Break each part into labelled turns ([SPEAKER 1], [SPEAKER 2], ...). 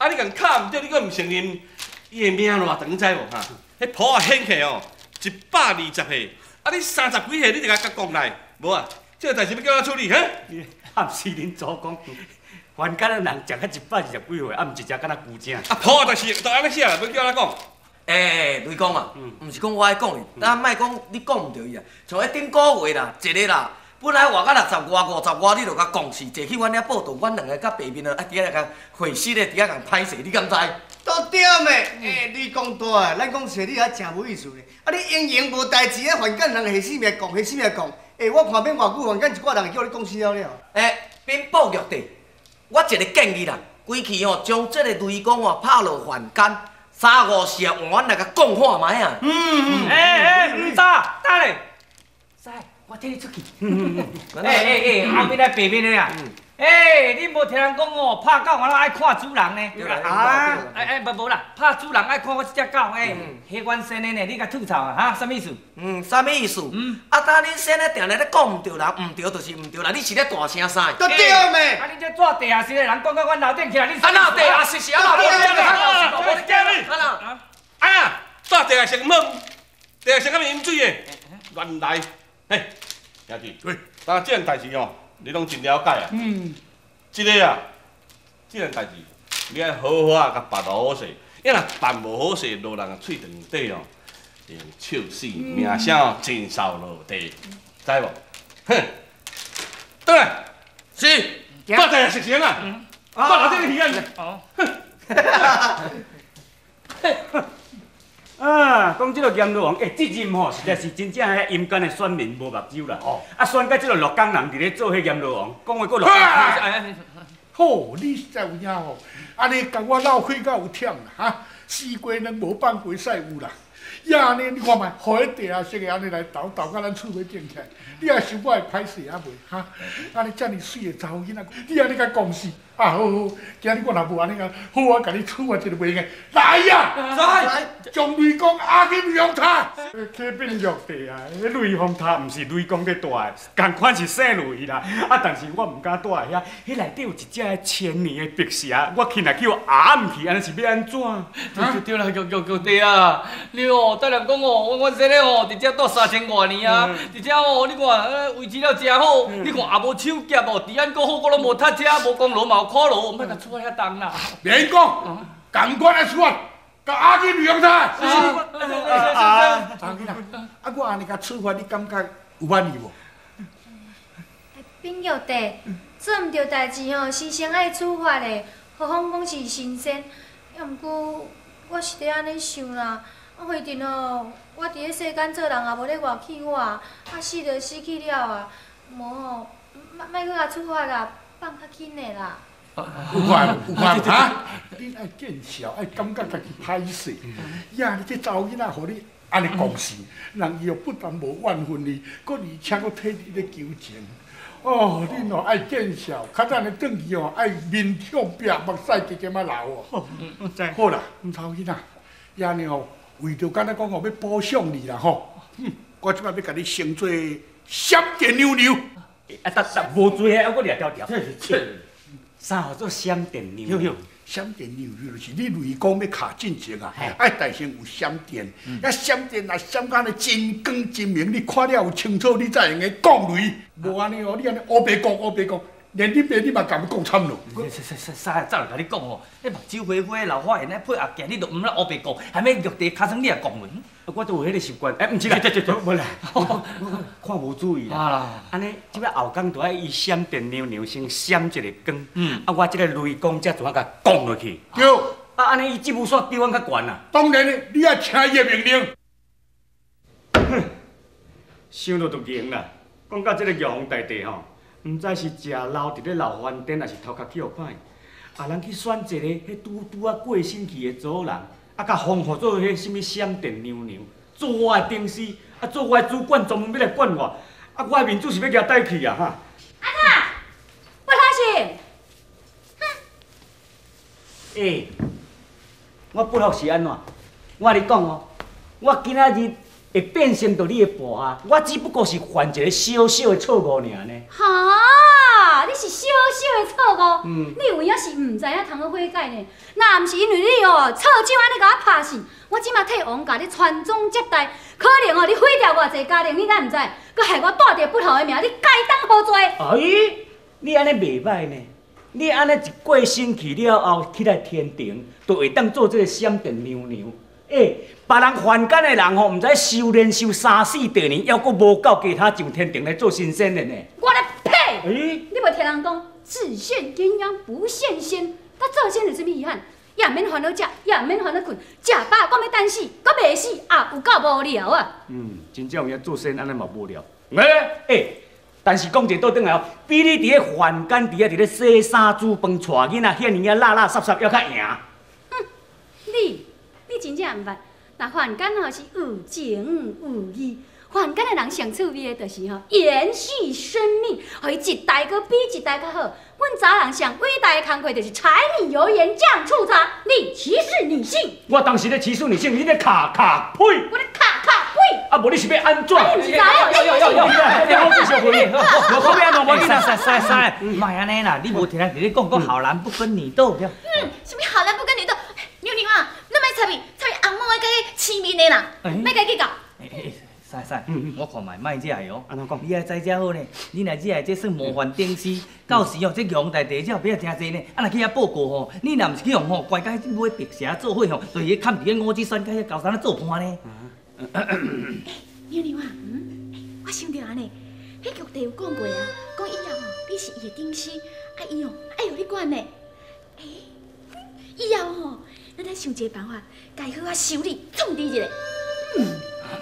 [SPEAKER 1] 啊，你共卡唔着，你阁唔承认，伊的命偌长，知无哈？迄谱啊显起哦，120岁，啊你30几岁你就甲讲来，无啊？这个代志要叫我处理哈？
[SPEAKER 2] 暗时恁祖讲，凡间的人食到120几岁，啊，毋是食敢若牛精。
[SPEAKER 1] 啊，谱啊就是安尼写啦，要叫我讲。
[SPEAKER 3] 雷公啊，毋是讲我爱讲伊，咱莫讲你讲唔着伊啊。像迄顶个月啦，一个啦，本来活到60外、50外，你就甲讲是坐去阮遐报道，阮两个甲白面啊，伫遐甲会死咧，伫遐甲歹势，你敢知？
[SPEAKER 4] 都对咩？你讲大啊，咱讲势你也真无意思咧。啊，你营营无代志啊，凡间人下死命讲，下死命讲。我看免偌久，凡间一寡人叫你讲死了了。
[SPEAKER 3] 禀报玉帝，我一个建议啦，规气将这个雷公拍落凡间。3、5时啊，换阮来甲讲看卖啊！
[SPEAKER 2] 唔走，等咧，使，我替你出去。后面来白面的啊！你无听人讲哦，拍狗我爱看主人呢。
[SPEAKER 3] 对啦，
[SPEAKER 2] 无啦，拍主人爱看我这只狗迄阮生的呢，你甲吐槽啊？哈，什么意思？
[SPEAKER 3] 啥物意思？啊，当恁生的定定咧讲唔对啦，唔对就是唔对啦，你是咧大声啥？
[SPEAKER 4] 都对咩？
[SPEAKER 2] 啊，你这做地下室的人讲到阮楼顶去啊，你
[SPEAKER 3] 啊哪地下室是啊哪？
[SPEAKER 1] 我惊你！啊，大地下城问，地下城敢饮水的？原来，嘿，兄弟，当这样代志哦，你拢真了解啊。这个啊，这样代志，你爱好好啊，甲办好势。因若办无好势，落人个喙长底哦，会笑死，名声哦真扫落地，知无？哼，倒来，
[SPEAKER 3] 是，
[SPEAKER 1] 大地下食成啊，我老弟去啊。
[SPEAKER 2] 啊，讲即个阎罗王，这任吼实在是真正迄阴间的选民无目睭啦。啊，选到即个洛江人伫咧做迄阎罗王，讲话佫洛江。
[SPEAKER 5] 吼，你实在有影吼，安尼甲我闹气到有忝啦哈，四过人无放过屎有啦。呀呢，你看觅，互迄地下室的安尼来斗甲咱厝要建起来，你也想我会歹势啊袂哈？安尼遮尔水的查某囡仔，你安尼甲讲死啊！好，今日我若无安尼个，好我甲你处罚一个袂用。来呀！来，将雷公押进阳台。
[SPEAKER 2] 去变玉帝啊！迄雷峰塔毋是雷公在住的，共款是姓雷啦。啊，但是我毋敢住遐，迄内底有一只千年的白蛇，我去若叫压毋去，安尼是要安怎？
[SPEAKER 6] 对啦，玉帝啊，你哦，当然讲哦，阮生咧哦，伫遮住3000多年啊，而且哦，你看维持了真好，你看也无抢劫哦，治安阁好，我拢无塞车，无公路嘛有考路，莫甲厝遐重啦。
[SPEAKER 5] 免讲，共款来处罚，甲押进阳台。张囡仔，啊，我安尼甲处罚，你感觉有满意无？
[SPEAKER 7] 禀玉帝，做毋对代志吼，是先爱处罚的，何况讲是神仙。要毋过，我是伫安尼想啦，啊，反正吼，我伫咧世间做人也无咧外气我啊，死就死去了啊，无吼，莫搁甲处罚啦，放较轻的啦。
[SPEAKER 5] 有看哈？你爱见笑，爱感觉家己歹势。呀，你这查某囡仔，互你安尼讲事，人伊又不但无怨恨你，搁而且搁替你咧求情。哦，恁哦爱见笑，较早咧转去哦爱面向壁，目屎加加仔流哦。好啦，查某囡仔，呀呢吼，为着敢若讲哦要补偿你啦吼，我即摆要甲你升做闪电牛牛。
[SPEAKER 2] 啊，无做遐，我掠条条。啥叫做闪电牛？
[SPEAKER 5] 闪电牛牛就是你雷公要卡进前啊，爱大声有闪电，啊闪电啊闪甲呢真光真明，你看了有清楚，你才会用个讲雷。无安尼哦，你安尼乌白讲，连你爸你嘛甲要讲惨咯。
[SPEAKER 6] 啥早就甲你讲哦，你目睭花花老花的那配合镜，你都毋捌乌白讲，还免玉帝尻川你也讲嘞。
[SPEAKER 2] 我都有迄个习惯，毋是啦，无啦，看无注意啦。安尼，即摆后工就爱伊闪电牛先闪一个光，我即个雷公才怎啊甲讲落去。
[SPEAKER 5] 对。
[SPEAKER 2] 安尼伊职务线比阮较悬啦。
[SPEAKER 5] 当然咧，你要听伊的命令。
[SPEAKER 2] 想到就硬啦。讲到即个玉皇大帝吼，毋知是食老伫咧闹翻天，还是头壳去互歹。人去选一个迄拄过身去的祖人。甲封号做迄什物闪电牛，做我的顶司，做我的主管，专门要来管我。我的面子是要甲带去啊哈！
[SPEAKER 7] 阿妈，不好心。
[SPEAKER 2] 我不服是安怎？我甲你讲哦，我今仔日会变成到你的部下，我只不过是犯一个小小的错误尔呢。
[SPEAKER 7] 哈！
[SPEAKER 8] 啦，你是小小的错误，你有影是唔知影通好悔改呢？若唔是因为你哦，错手安尼甲我拍死，我即马替王甲你传宗接代，可能哦，你毁掉偌济家庭，你敢唔知？佮害我带着不好的名，你该当何罪？
[SPEAKER 2] 哎，你安尼袂歹呢。你安尼一过身去了后，起来天庭，就会当做这个闪电娘娘。别人凡间的人吼，唔知修炼修3、4地年，还阁无够其他上天庭来做神仙的呢。
[SPEAKER 8] 我来呸！你袂听人讲，只羡鸳鸯不羡仙，他做仙有啥物遗憾？也免烦恼食，也免烦恼困，食饱讲要等死，搁袂死，啊，有够无聊啊！
[SPEAKER 2] 真正有影做仙安尼嘛无聊。但是讲一个倒转来哦，比你伫咧凡间伫咧洗衫煮饭、带囡仔遐尔啊垃垃圾圾，还较赢。
[SPEAKER 8] 你真正毋捌，那凡间吼是有情有义，凡间的人上趣味的就是吼延续生命，互伊一代搁比一代较好。阮查人上伟大的工课就是柴米油盐酱醋茶，你歧视女性。
[SPEAKER 2] 我当时咧歧视女性，你咧卡呸！
[SPEAKER 8] 我咧卡呸！
[SPEAKER 2] 啊，无你是要安怎？
[SPEAKER 8] 你毋知哦？
[SPEAKER 2] 好继续回，我后面弄无你啦。
[SPEAKER 6] 塞，莫安尼啦，你无听人伫咧讲好男不跟女斗了。
[SPEAKER 9] 什么好男不跟女斗？妞妞啊，你莫插伊翁某的甲伊亲面的啦，莫甲伊计较。
[SPEAKER 6] 塞，我看卖卖这个哦。
[SPEAKER 2] 安怎讲？
[SPEAKER 6] 你爱知遮好呢，你若这个这算模范顶师，到时哦，这强大地少不要真济呢。啊，若去遐报告吼，你若毋是去用吼，怪甲迄买白蛇做伙吼，就是去砍伫咧五指山甲迄高山咧做伴呢。
[SPEAKER 9] 妞妞啊，我想着安尼，迄玉帝有讲过啊，讲以后吼，你是伊的顶师，啊伊哦爱互你管呢。以后吼，咱来想一个办法，家好啊修理创治一下。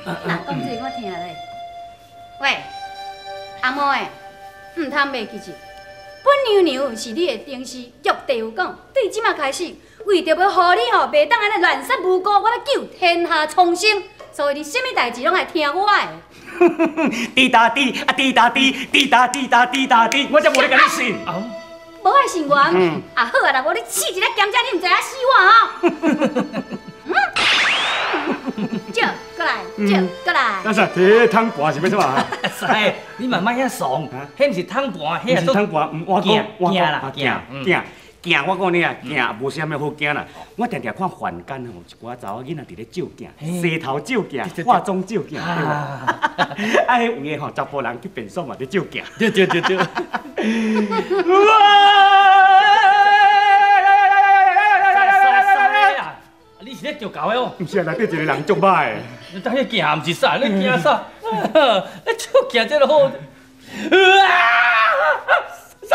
[SPEAKER 8] 那讲这我听咧。喂，阿毛诶，唔通袂记住，本娘娘是你的顶师，玉帝有讲，对即马开始，为着要互你吼袂当安尼乱杀无辜，我要救天下苍生，所以你什么代志拢爱听我的。
[SPEAKER 2] 滴答滴啊滴答滴，滴答滴答滴答滴，我才无咧甲你信。
[SPEAKER 8] 无爱信我，啊好啊啦，无你试一个咸食，你唔知影死我哦。接过来，接过来。
[SPEAKER 2] 那啥，摕汤盘是要什么？
[SPEAKER 6] 塞，你慢慢遐爽，迄毋是汤盘，
[SPEAKER 2] 迄是汤盘，我讲行，我讲你啊，行无啥物好惊啦。我常常看凡间吼，一寡查某囡仔伫咧照镜，洗头照镜，化妆照镜，啊，迄有个吼查甫人去便所嘛伫照镜。对。哇！
[SPEAKER 6] 你是咧照狗的哦？
[SPEAKER 2] 毋是啊，内底一个人足歹。
[SPEAKER 6] 你当迄行毋是啥，你惊啥？你照镜这就好。塞，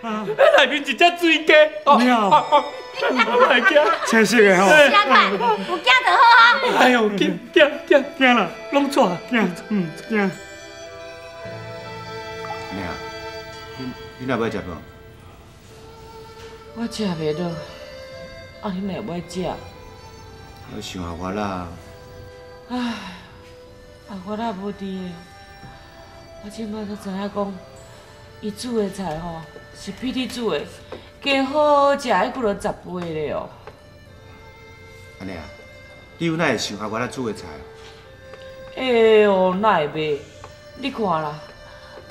[SPEAKER 6] 内面一只水鸡。
[SPEAKER 2] 哦，我来惊，青色的吼。
[SPEAKER 8] 惊快，有惊就好啊。
[SPEAKER 2] 哎呦，惊啦，拢错，惊。
[SPEAKER 10] 咩啊？你哪要食无？
[SPEAKER 11] 我食袂落，啊，你哪要食？
[SPEAKER 10] 我想下我啦。
[SPEAKER 11] 唉，啊，我也无伫个，我即摆才知影讲，伊煮的菜吼是比你煮的加好好食，还佫落10倍咧哦。
[SPEAKER 10] 安尼啊？你有哪会想下我咧煮的菜？
[SPEAKER 11] 哎呦，哪会袂？你看啦，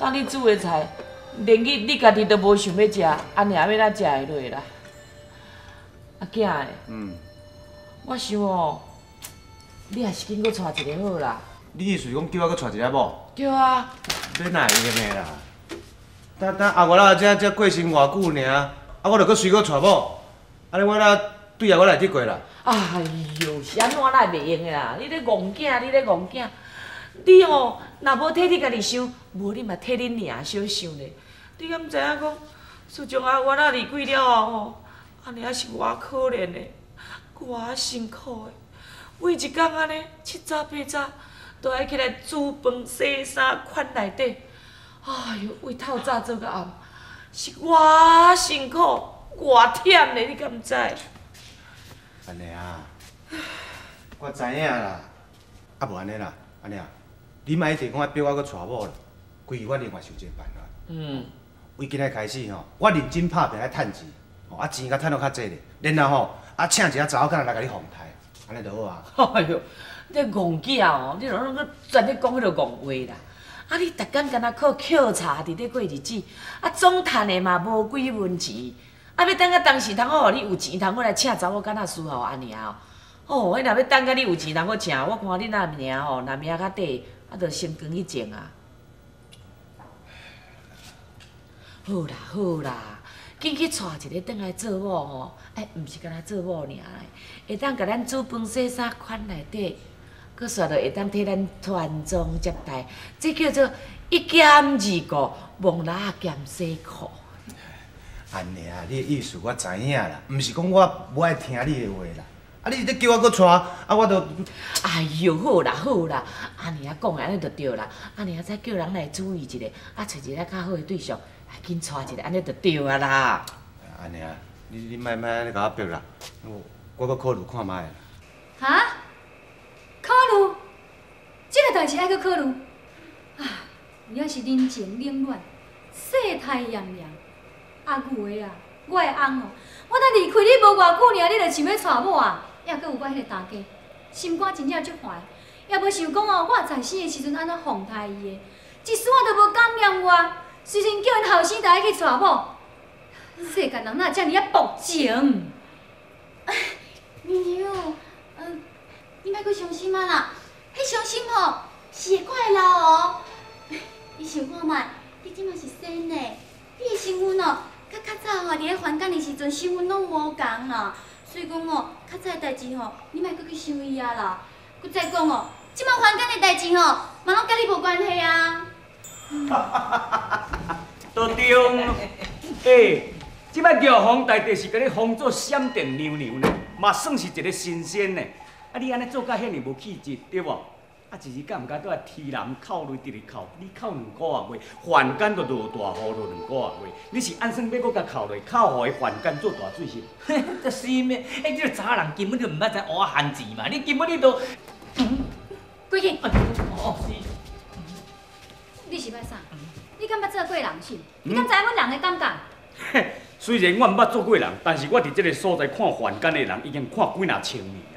[SPEAKER 11] 当你煮的菜，连你家己都无想要食，安尼要哪食会落啦？阿囝的。我想哦，你还是紧搁带一个好啦。
[SPEAKER 10] 你意思是讲叫我搁带一个某？
[SPEAKER 11] 对啊。
[SPEAKER 10] 你哪会用的啦？等阿我啦，这过身偌久尔，啊，我著搁随搁带某，安尼我啦对啊，我来得过啦。
[SPEAKER 11] 哎呦，是安怎哪会袂用的啦？你咧戆囝，你哦，若无替你家己想，无你嘛替恁娘小想咧。你敢知影讲，自从阿我离开了后吼，安尼也是偌可怜的。偌辛苦的，每一工安尼7早8早，都爱起来煮饭、洗衫、款内底。哎呦，为透早做到暗，是偌辛苦、偌忝的，你敢毋知？
[SPEAKER 10] 安尼啊，我知影啦。啊无安尼啦，安尼啊，你莫一直讲逼我搁带某啦，规我另外想一个办法。为今仔开始吼，我认真拍拼来趁钱，啊钱甲趁到较济咧，然后吼。请一个查某囝来甲你奉台，安尼就好啊。
[SPEAKER 11] 哎呦，你戆囝哦，你拢个专咧讲迄个戆话啦。啊，你逐工敢若靠捡茶伫咧过日子，啊，总趁的嘛无几文钱，啊，要等到当时通好，互你有钱通好来请查某囡仔伺候安尼啊？哦，迄若要等到你有钱通好请，我看你那命吼，若命较短，啊，着先光去种啊。好啦好啦，紧去娶一个转来做某吼，哎，毋是干那做某尔嘞，会当甲咱煮饭洗衫款内底。 佮煞着会当替咱传宗接代，这叫做一兼二顾，望拉兼洗裤。
[SPEAKER 10] 安尼啊，你的意思我知影啦，毋是讲我无爱听你的话啦。啊，你在叫我搁娶，啊，我都……
[SPEAKER 11] 哎呦，好啦好啦，安尼啊讲安尼就对啦，安尼啊再叫人来注意一下，啊找一个较好的对象，紧娶一个，安尼就对啊啦。
[SPEAKER 10] 安尼啊，你莫安尼甲我逼啦，我搁考虑看卖啦。
[SPEAKER 7] 哈？ 考虑，这个代志爱搁考虑。啊，有影是人情冷暖，世态炎凉。阿牛的啊，我的翁哦，我才离开你无偌久尔，你就想要娶某啊？还搁有我迄个大家，心肝真正足坏。也无想讲哦，我在生的时阵安怎奉待伊的，一丝仔都无感念我，随身叫因后生大家去娶某。世间人哪遮尔啊薄情？
[SPEAKER 9] 牛牛，你莫阁伤心啊啦！迄伤心吼是会快乐哦。你想看觅，你即马是生的，你的身份哦，甲较早吼伫咧还干的时阵身份拢无共啦。所以讲哦，较早的代志吼，你莫阁去想伊啊啦。佮再讲哦，即马还干的代志吼，嘛拢甲你无关系啊。
[SPEAKER 2] 都对。诶，即摆玉皇大帝是甲你封做闪电牛牛呢，嘛算是一个神仙呢。 啊！你安尼做甲遐尼无气质，对无？啊，一日敢毋敢拄啊天南哭泪直直哭，你哭2个月，凡间就落大雨落2个月，你是安算要搁甲哭落，哭互伊凡间做大水是？
[SPEAKER 6] 嘿，就是咩？哎，这个查人根本就唔捌知蚵仔汉字嘛，你根本你都……
[SPEAKER 7] 归去。
[SPEAKER 6] 哦，是。
[SPEAKER 7] 你是要啥？你敢捌做过人是？你敢知影阮人的感觉？
[SPEAKER 2] 嘿，虽然我毋捌做过人，但是我伫这个所在看凡间的人已经看几若千年。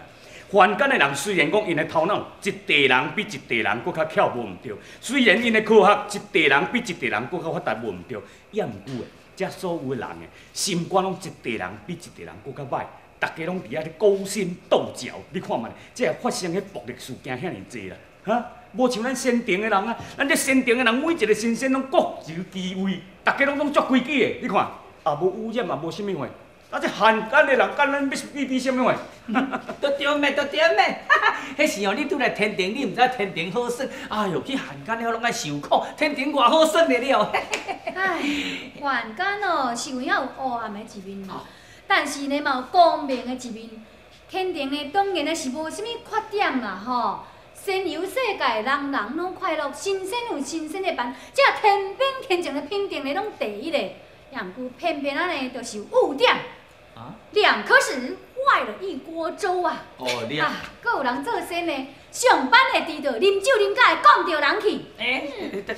[SPEAKER 2] 凡间的人虽然讲因的头脑一地人比一地人搁较巧无毋对，虽然因的科学一地人比一地人搁较发达无毋对，也毋过诶，遮所有的人诶心肝拢一地人比一地人搁较歹，大家拢伫遐咧勾心斗角。你看嘛，这发生迄暴力事件遐尼济啦，哈，无像咱先庭的人啊，咱这先庭的人每一个先生拢各有地位，大家拢足规矩的。你看，也无污染，也无啥物货。 啊！这汉奸的人，干咱比什么话？
[SPEAKER 6] 都对咩？都对咩？迄时候你拄来天庭，你毋知天庭好耍。哎哟，去汉奸了拢爱受苦，天庭偌好耍的了。
[SPEAKER 7] 唉，凡间哦是有影有黑暗的一面啦，但是呢嘛有光明的一面。天庭呢当然呢是无啥物缺点啦吼。神游世界，人人拢快乐，神仙有神仙的办，这天兵天将的评定呢拢第一嘞。也毋过偏偏呢就是有误点。 2颗屎坏了一锅粥啊！
[SPEAKER 6] 哦，你啊，
[SPEAKER 7] 搁有人做仙呢，上班会迟到，啉酒啉甲会讲着人去。
[SPEAKER 6] 得，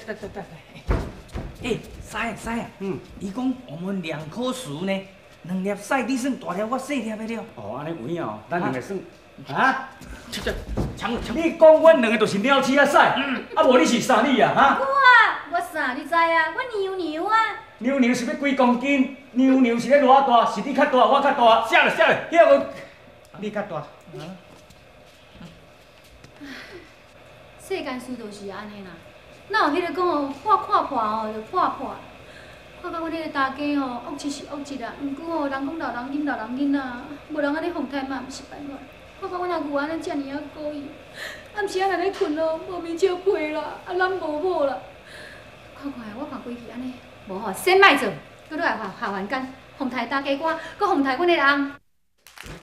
[SPEAKER 6] 哎，师啊，伊讲我们2颗屎呢，2粒屎，你算大粒，我小粒的了。
[SPEAKER 2] 哦，安尼有影哦，咱2个算啊？
[SPEAKER 6] 抢！
[SPEAKER 2] 你讲阮2个就是鸟鼠啊屎，啊无你是啥你啊？哈？
[SPEAKER 7] 我啥你知啊？我牛牛啊！
[SPEAKER 2] 牛牛是要几公斤？牛牛是咧偌大？是你较大，我较大。写咧，遐个你较大。
[SPEAKER 7] 世间事就是安尼啦，哪有迄个讲哦，破破哦就破破，看到阮迄个大家哦，恶一是恶一啦，毋过哦，人讲老人囡仔，无人安尼奉太嘛，毋是办法。看到阮阿牛安尼遮尔啊故意，暗时啊来咧困哦，无眠照被啦，啊人无某啦，看看我看规矩安尼。 无吼，先卖做，搁落来下凡间，奉台大家歌，搁奉台阮的人。